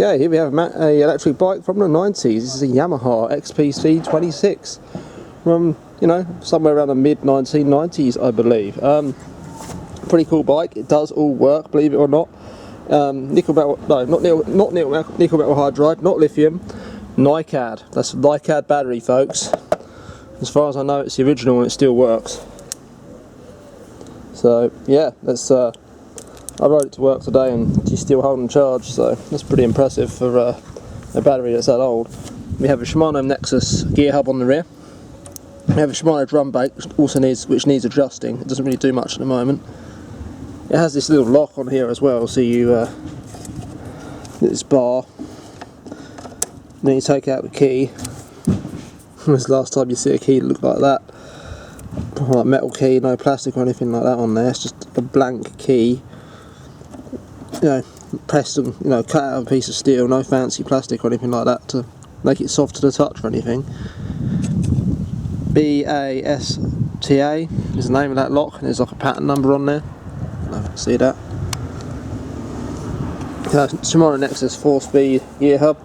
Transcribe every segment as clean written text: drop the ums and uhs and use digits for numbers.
Okay, here we have a electric bike from the 90s. This is a Yamaha XPC-26 from, somewhere around the mid-1990s, I believe. Pretty cool bike. It does all work, believe it or not. Nickel metal, no, not nickel metal hydride, not lithium. NICAD. That's a NICAD battery, folks. As far as I know, it's the original and it still works. So yeah, I rode it to work today and she's still holding charge, so that's pretty impressive for a battery that's that old. We have a Shimano NEXUS gear hub on the rear. We have a Shimano drum brake, which needs adjusting. It doesn't really do much at the moment. It has this little lock on here as well, so you this bar. Then you take out the key. When was the last time you see a key that looked like that? Like metal key, no plastic or anything like that on there. It's just a blank key. Pressed and cut out of a piece of steel, no fancy plastic or anything like that to make it soft to the touch or anything. BASTA is the name of that lock, and there's like a pattern number on there. I don't know if you can see that. Shimano NEXUS 4-speed gear hub.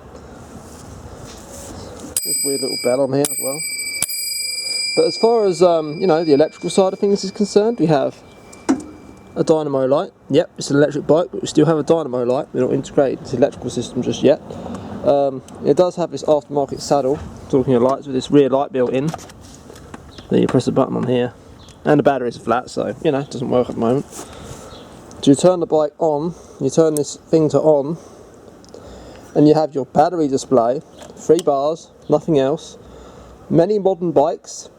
There's a weird little bell on here as well. But as far as the electrical side of things is concerned, we have a dynamo light. Yep, it's an electric bike, but we still have a dynamo light. We're not integrated into the electrical system just yet. It does have this aftermarket saddle, talking of lights, with this rear light built in. Then you press the button on here, and the batteries are flat, so it doesn't work at the moment. So you turn the bike on, you turn this thing to on, and you have your battery display, 3 bars, nothing else. Many modern bikes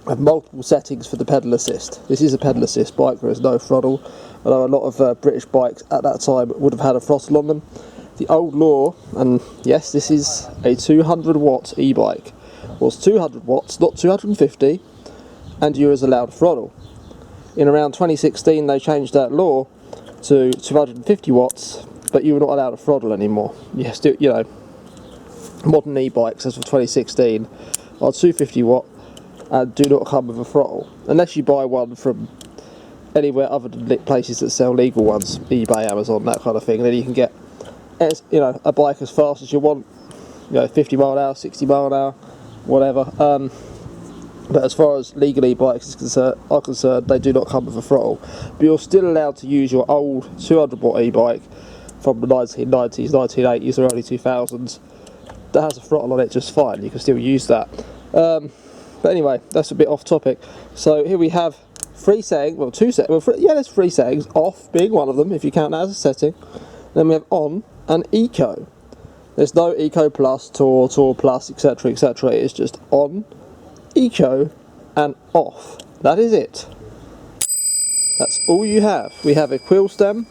have multiple settings for the pedal assist. This is a pedal assist bike, there is no throttle, although a lot of British bikes at that time would have had a throttle on them. The old law, and yes, this is a 200 watt e-bike, was 200 watts, not 250, and you was allowed a throttle. In around 2016 they changed that law to 250 watts, but you were not allowed a throttle anymore. You still, modern e-bikes as of 2016 are 250 watt and do not come with a throttle, unless you buy one from anywhere other than places that sell legal ones, eBay, Amazon, that kind of thing. And then you can get a bike as fast as you want, 50 mile an hour, 60 mile an hour, whatever. But as far as legal e-bikes are concerned, they do not come with a throttle. But you're still allowed to use your old 200 watt e-bike from the 1990s, 1980s or early 2000s that has a throttle on it just fine. You can still use that. But anyway, that's a bit off topic. So here we have 3 settings, well 2 settings, there's 3 settings, off being one of them if you count that as a setting. Then we have on and eco. There's no eco plus, tour plus, etc, etc. It's just on, eco and off. That is it. That's all you have. We have a quill stem,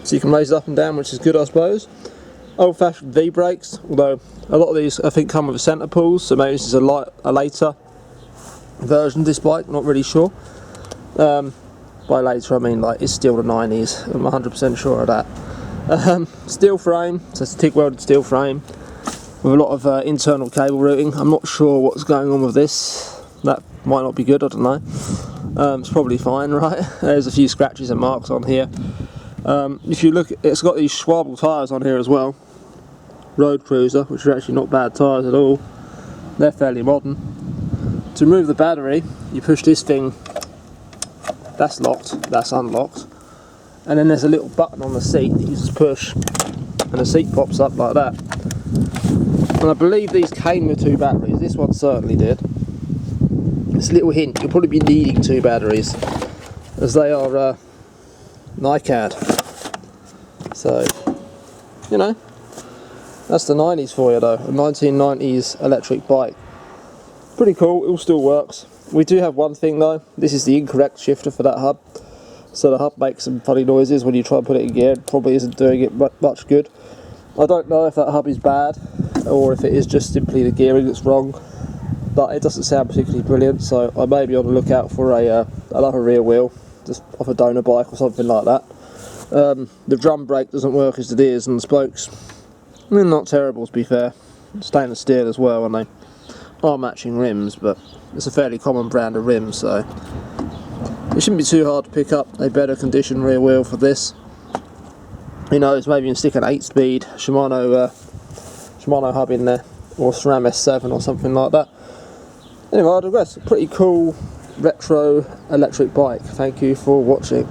so you can raise it up and down, which is good, I suppose. Old-fashioned V-brakes, although a lot of these I think come with a centre pulls, so maybe this is a later version of this bike, not really sure. By later I mean like it's still the 90s, I'm 100% sure of that. Steel frame, so it's a TIG welded steel frame with a lot of internal cable routing. I'm not sure what's going on with this, that might not be good, I don't know. It's probably fine, right? There's a few scratches and marks on here. If you look, it's got these Schwalbe tyres on here as well, road cruiser, which are actually not bad tyres at all. They're fairly modern. To remove the battery, you push this thing, that's locked, that's unlocked, and then there's a little button on the seat that you just push and the seat pops up like that. And I believe these came with 2 batteries, this one certainly did. It's a little hint, you'll probably be needing 2 batteries as they are NICAD. So, that's the 90s for you though, a 1990s electric bike. Pretty cool, it all still works. We do have one thing though, this is the incorrect shifter for that hub. So the hub makes some funny noises when you try and put it in gear, it probably isn't doing it much good. I don't know if that hub is bad, or if it is just simply the gearing that's wrong, but it doesn't sound particularly brilliant, so I may be on the lookout for another rear wheel, just off a donor bike or something like that. The drum brake doesn't work as it is, and the spokes, they're not terrible to be fair. Stainless steel as well, and they are matching rims, but it's a fairly common brand of rims, so it shouldn't be too hard to pick up a better condition rear wheel for this. Who knows, maybe you can stick an 8-speed Shimano hub in there, or SRAM S7 or something like that. Anyway, I digress. A pretty cool retro electric bike. Thank you for watching.